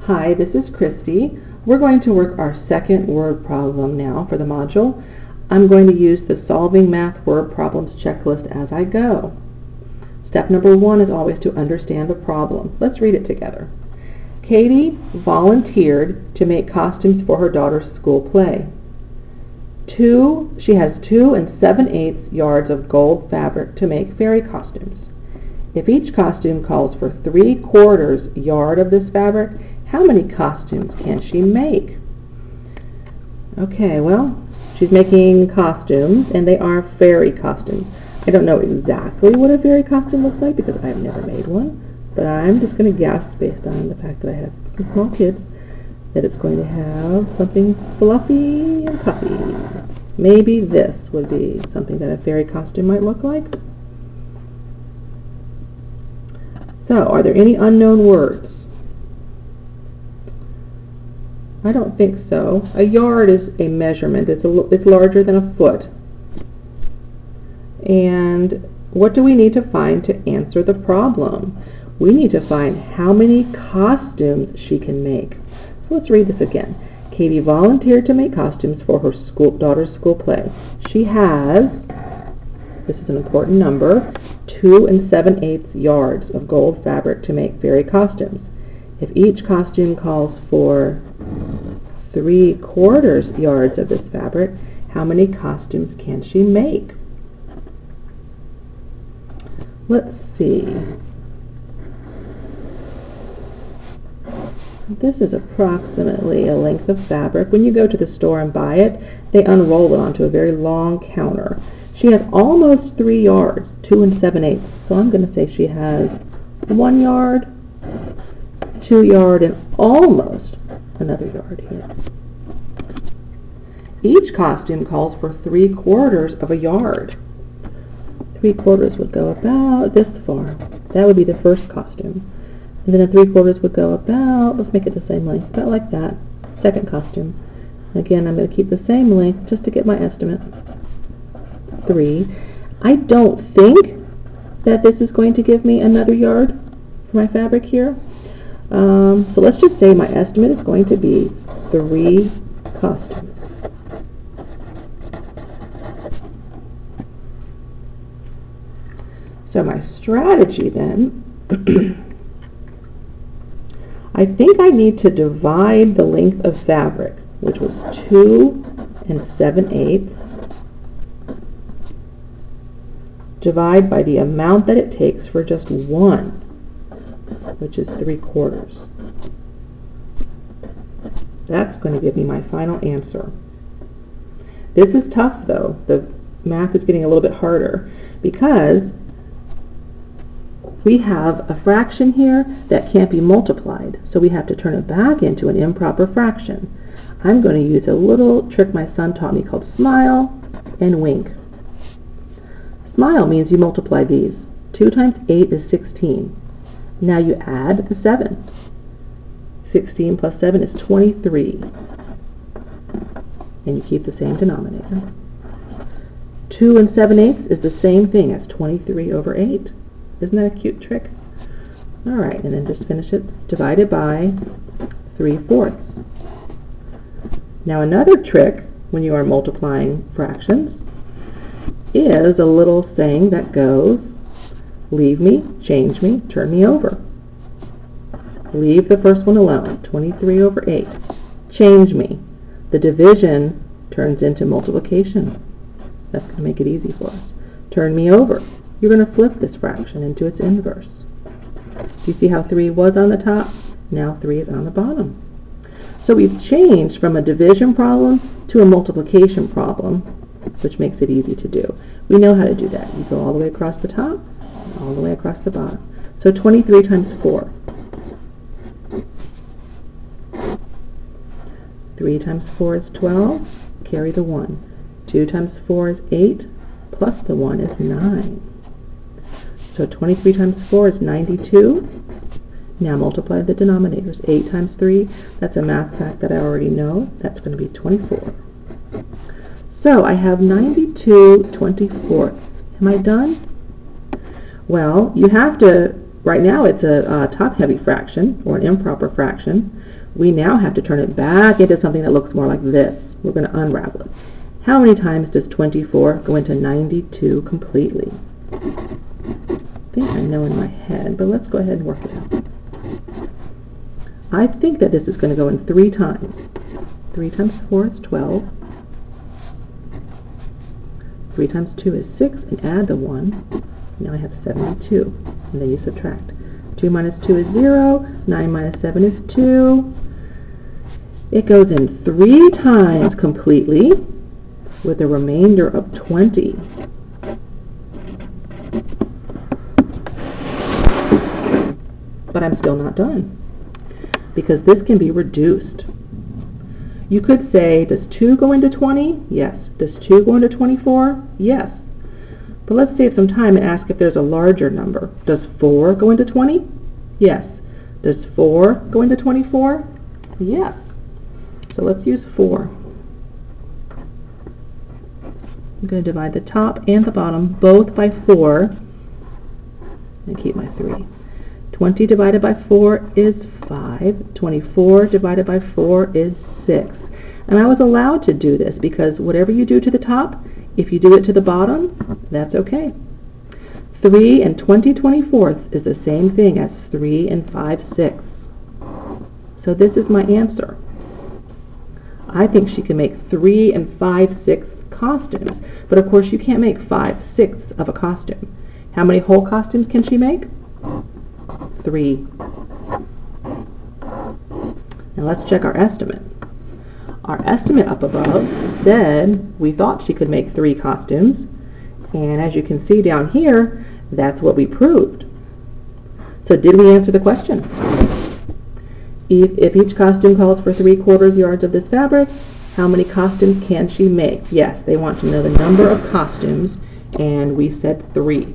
Hi, this is Christy. We're going to work our second word problem now for the module. I'm going to use the Solving Math Word Problems checklist as I go. Step number 1 is always to understand the problem. Let's read it together. Katie volunteered to make costumes for her daughter's school play. She has 2 7/8 yards of gold fabric to make fairy costumes. If each costume calls for 3/4 yard of this fabric, how many costumes can she make? Okay, well, she's making costumes, and they are fairy costumes. I don't know exactly what a fairy costume looks like because I've never made one, but I'm just going to guess based on the fact that I have some small kids that it's going to have something fluffy and puffy. Maybe this would be something that a fairy costume might look like. So, are there any unknown words? I don't think so. A yard is a measurement. It's larger than a foot. And what do we need to find to answer the problem? We need to find how many costumes she can make. So let's read this again. Katie volunteered to make costumes for her daughter's school play. She has, this is an important number, 2 7/8 yards of gold fabric to make fairy costumes. If each costume calls for 3/4 yards of this fabric, how many costumes can she make? Let's see. This is approximately a length of fabric. When you go to the store and buy it, they unroll it onto a very long counter. She has almost 3 yards, 2 7/8. So I'm going to say she has 1 yard, 2 yard, and almost another yard here. Each costume calls for 3/4 of a yard. 3/4 would go about this far. That would be the first costume. And then a 3/4 would go about, let's make it the same length, about like that. Second costume. Again, I'm going to keep the same length just to get my estimate. 3. I don't think that this is going to give me another yard for my fabric here. So let's just say my estimate is going to be 3 costumes. So my strategy then, I think I need to divide the length of fabric, which was 2 7/8, divide by the amount that it takes for just 1, which is 3/4. That's going to give me my final answer. This is tough though. The math is getting a little bit harder because we have a fraction here that can't be multiplied, so we have to turn it back into an improper fraction. I'm going to use a little trick my son taught me called smile and wink. Smile means you multiply these. 2 times 8 is 16. Now you add the 7. 16 plus 7 is 23. And you keep the same denominator. 2 7/8 is the same thing as 23 over 8. Isn't that a cute trick? All right, and then just finish it, divided by 3/4. Now another trick when you are multiplying fractions is a little saying that goes, leave me, change me, turn me over. Leave the first one alone, 23 over 8. Change me. The division turns into multiplication. That's going to make it easy for us. Turn me over. You're going to flip this fraction into its inverse. Do you see how 3 was on the top? Now 3 is on the bottom. So we've changed from a division problem to a multiplication problem, which makes it easy to do. We know how to do that. You go all the way across the top, and all the way across the bottom. So 23 times 4. 3 times 4 is 12. Carry the 1. 2 times 4 is 8. Plus the 1 is 9. So 23 times 4 is 92. Now multiply the denominators. 8 times 3, that's a math fact that I already know. That's going to be 24. So I have 92 24ths. Am I done? Well, you have to right now it's a top-heavy fraction, or an improper fraction. We now have to turn it back into something that looks more like this. We're going to unravel it. How many times does 24 go into 92 completely? I think I know in my head, but let's go ahead and work it out. I think that this is going to go in 3 times. 3 times 4 is 12. 3 times 2 is 6, and add the 1. Now I have 72, and then you subtract. 2 minus 2 is 0. 9 minus 7 is 2. It goes in 3 times completely, with a remainder of 20. But I'm still not done, because this can be reduced. You could say, does 2 go into 20? Yes. Does 2 go into 24? Yes. But let's save some time and ask if there's a larger number. Does 4 go into 20? Yes. Does 4 go into 24? Yes. So let's use 4. I'm going to divide the top and the bottom both by 4 and keep my 3. 20 divided by 4 is 5. 24 divided by 4 is 6. And I was allowed to do this because whatever you do to the top, if you do it to the bottom, that's okay. 3 and 20/24 is the same thing as 3 and 5/6. So this is my answer. I think she can make 3 and 5/6 costumes, but of course you can't make 5/6 of a costume. How many whole costumes can she make? 3. Now let's check our estimate. Our estimate up above said we thought she could make 3 costumes, and as you can see down here, that's what we proved. So did we answer the question? If each costume calls for 3/4 yards of this fabric, how many costumes can she make? Yes, they want to know the number of costumes, and we said 3.